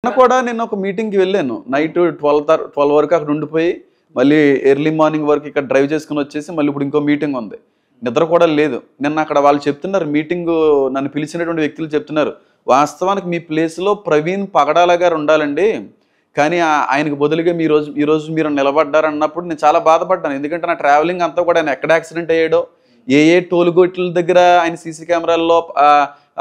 కూడా నేను ఒక మీటింగ్కి వెళ్ళాను. నైట్ 12 వరకు అక్కడ ఉండిపోయి మళ్ళీ ఎర్లీ మార్నింగ్ వరకు ఇక్కడ డ్రైవ్ చేసుకుని వచ్చేసి మళ్ళీ ఇప్పుడు ఇంకో మీటింగ్ ఉంది. నిద్ర కూడా లేదు. నిన్న అక్కడ వాళ్ళు చెప్తున్నారు, మీటింగ్ నన్ను పిలిచినటువంటి వ్యక్తులు చెప్తున్నారు, వాస్తవానికి మీ ప్లేస్లో ప్రవీణ్ పగడాల గారు ఉండాలండి, కానీ ఆయనకు బదులుగా ఈరోజు మీరు నిలబడ్డారన్నప్పుడు నేను చాలా బాధపడ్డాను. ఎందుకంటే నా ట్రావెలింగ్ అంతా కూడా ఆయన ఎక్కడ యాక్సిడెంట్ అయ్యాడో, ఏ టోల్గేట్ల దగ్గర ఆయన సీసీ కెమెరాల్లో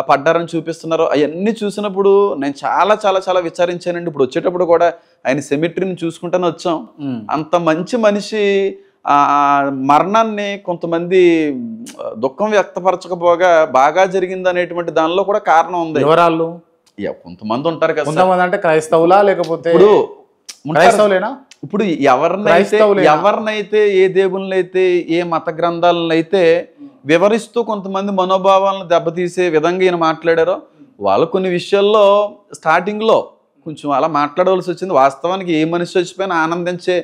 పడ్డారని చూపిస్తున్నారు, అవన్నీ చూసినప్పుడు నేను చాలా చాలా చాలా విచారించానండి. ఇప్పుడు వచ్చేటప్పుడు కూడా ఆయన సెమిట్రీని చూసుకుంటానే వచ్చాం. అంత మంచి మనిషి మరణాన్ని కొంతమంది దుఃఖం వ్యక్తపరచకపోగా బాగా జరిగింది అనేటువంటి దానిలో కూడా కారణం ఉంది. ఎవరాళ్ళు? కొంతమంది ఉంటారు కదా, కొంతమంది అంటే క్రైస్తవులా లేకపోతే ఇప్పుడు ఎవరినైతే ఏ దేవుళ్ళనైతే ఏ మత గ్రంథాలనైతే వివరిస్తూ కొంతమంది మనోభావాలను దెబ్బతీసే విధంగా ఈయన మాట్లాడారో వాళ్ళు కొన్ని విషయాల్లో స్టార్టింగ్లో కొంచెం అలా మాట్లాడవలసి వచ్చింది. వాస్తవానికి ఏ మనిషి వచ్చిపోయినా ఆనందించే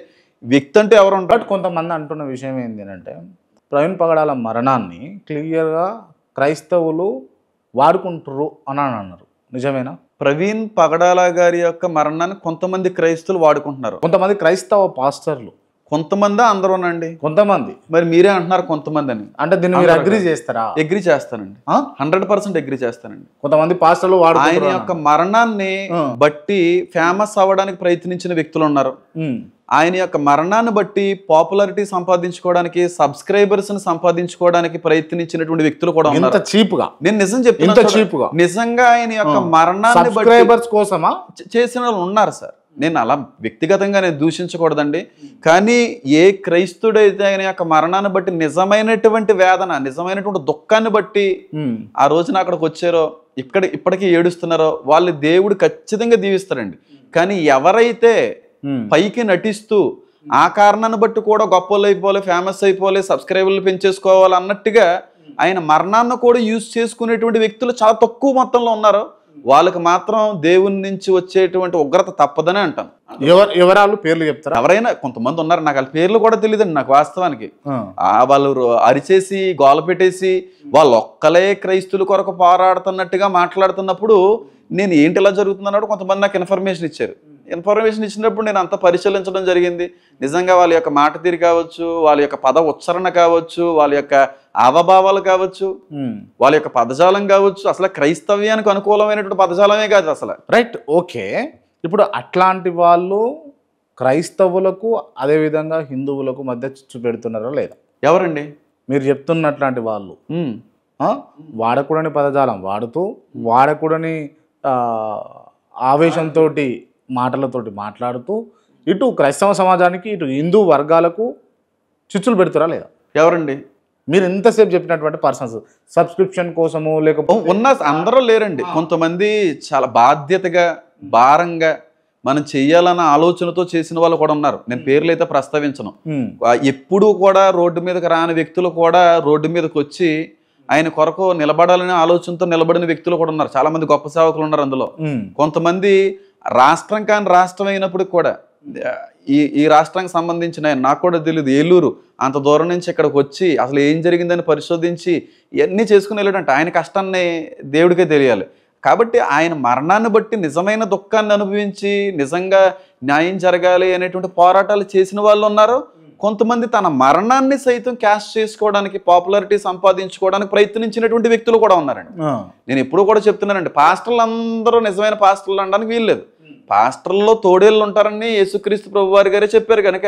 వ్యక్తి అంటే ఎవరు ఉంటారు? కొంతమంది అంటున్న విషయం ఏంటి అంటే ప్రవీణ్ పగడాల మరణాన్ని క్లియర్గా క్రైస్తవులు వాడుకుంటారు అని అన్నారు. నిజమేనా? ప్రవీణ్ పగడాల గారి యొక్క మరణాన్ని కొంతమంది క్రైస్తవులు వాడుకుంటున్నారు. కొంతమంది క్రైస్తవ పాస్టర్లు, కొంతమంది అందరూనండి. కొంతమంది మరి మీరే అంటున్నారు కొంతమంది అని. అంటే దీన్ని మీరు అగ్రీ చేస్తారా? అగ్రీ చేస్తానండి, 100% అగ్రీ చేస్తానండి. కొంతమంది పాస్టర్లు ఆయన యొక్క మరణాన్ని బట్టి ఫేమస్ అవ్వడానికి ప్రయత్నించిన వ్యక్తులు ఉన్నారు. ఆయన యొక్క మరణాన్ని బట్టి పాపులారిటీ సంపాదించుకోవడానికి, సబ్స్క్రైబర్స్ ని సంపాదించుకోవడానికి ప్రయత్నించినటువంటి వ్యక్తులు కూడా ఉన్నారు. చీప్గా, నేను నిజం చెప్తున్నా, నిజంగా ఆయన యొక్క మరణాన్ని బట్టి కోసమా చేసిన వాళ్ళు ఉన్నారు సార్. నేను అలా వ్యక్తిగతంగా నేను దూషించకూడదండి, కానీ ఏ క్రైస్తుడైతే ఆయన యొక్క మరణాన్ని బట్టి నిజమైనటువంటి వేదన, నిజమైనటువంటి దుఃఖాన్ని బట్టి ఆ రోజున అక్కడికి వచ్చారో, ఇప్పటికీ ఏడుస్తున్నారో వాళ్ళు దేవుడు ఖచ్చితంగా దీవిస్తారండి. కానీ ఎవరైతే పైకి నటిస్తూ ఆ కారణాన్ని బట్టి కూడా గొప్పలు అయిపోలే, ఫేమస్ అయిపోలే, సబ్స్క్రైబర్లు పెంచేసుకోవాలి అన్నట్టుగా ఆయన మరణాన్ని కూడా యూజ్ చేసుకునేటువంటి వ్యక్తులు చాలా తక్కువ మొత్తంలో ఉన్నారు. వాళ్ళకి మాత్రం దేవుని నుంచి వచ్చేటువంటి ఉగ్రత తప్పదని అంటాను. ఎవరాళ్ళు పేర్లు చెప్తారు? ఎవరైనా కొంతమంది ఉన్నారు, నాకు వాళ్ళ పేర్లు కూడా తెలియదండి నాకు వాస్తవానికి. వాళ్ళు అరిచేసి గోల పెట్టేసి వాళ్ళు ఒక్కలే క్రైస్తువుల కొరకు పోరాడుతున్నట్టుగా మాట్లాడుతున్నప్పుడు నేను ఏంటి ఇలా జరుగుతుంది అన్నప్పుడు కొంతమంది నాకు ఇన్ఫర్మేషన్ ఇచ్చారు. ఇన్ఫర్మేషన్ ఇచ్చినప్పుడు నేను అంతా పరిశీలించడం జరిగింది. నిజంగా వాళ్ళ యొక్క మాట తీరు కావచ్చు, వాళ్ళ యొక్క పద ఉచ్చారణ కావచ్చు, వాళ్ళ యొక్క హావభావాలు కావచ్చు, వాళ్ళ యొక్క పదజాలం కావచ్చు, అసలు క్రైస్తవ్యానికి అనుకూలమైనటువంటి పదజాలమే కాదు అసలు. Right, okay. ఇప్పుడు అట్లాంటి వాళ్ళు క్రైస్తవులకు అదేవిధంగా హిందువులకు మధ్య చిచ్చు పెడుతున్నారా లేదా? ఎవరండి మీరు చెప్తున్నట్లాంటి వాళ్ళు? వాడకూడని పదజాలం వాడుతూ, వాడకూడని ఆవేశంతో మాటలతోటి మాట్లాడుతూ ఇటు క్రైస్తవ సమాజానికి ఇటు హిందూ వర్గాలకు చిచ్చులు పెడుతురా లేదా? ఎవరండి? మీరు ఎంతసేపు చెప్పినటువంటి పర్సన్స్ సబ్స్క్రిప్షన్ కోసము లేకపోతే ఉన్న అందరూ లేరండి. కొంతమంది చాలా బాధ్యతగా, భారంగా మనం చెయ్యాలన్న ఆలోచనతో చేసిన వాళ్ళు కూడా ఉన్నారు. నేను పేర్లు అయితే ప్రస్తావించను. ఎప్పుడూ కూడా రోడ్డు మీదకి రాని వ్యక్తులు కూడా రోడ్డు మీదకి వచ్చి ఆయన కొరకు నిలబడాలనే ఆలోచనతో నిలబడిన వ్యక్తులు కూడా ఉన్నారు. చాలా మంది గొప్ప సేవకులు ఉన్నారు అందులో. కొంతమంది రాష్ట్రం కాని రాష్ట్రం అయినప్పుడు కూడా ఈ రాష్ట్రానికి సంబంధించిన ఆయన నాకు కూడా తెలియదు, ఏలూరు అంత దూరం నుంచి ఇక్కడికి వచ్చి అసలు ఏం జరిగిందని పరిశోధించి ఇవన్నీ చేసుకుని వెళ్ళాడంటే ఆయన కష్టాన్ని దేవుడికే తెలియాలి. కాబట్టి ఆయన మరణాన్ని బట్టి నిజమైన దుఃఖాన్ని అనుభవించి నిజంగా న్యాయం జరగాలి అనేటువంటి పోరాటాలు చేసిన వాళ్ళు ఉన్నారు. కొంతమంది తన మరణాన్ని సైతం క్యాష్ చేసుకోవడానికి, పాపులారిటీ సంపాదించుకోవడానికి ప్రయత్నించినటువంటి వ్యక్తులు కూడా ఉన్నారండి. నేను ఎప్పుడూ కూడా చెప్తున్నానండి, పాస్టర్లు అందరూ నిజమైన పాస్టర్లు అనడానికి వీల్లేదు. పాస్టర్లలో తోడేళ్ళు ఉంటారని యేసుక్రీస్తు ప్రభువారి గారే చెప్పారు కనుక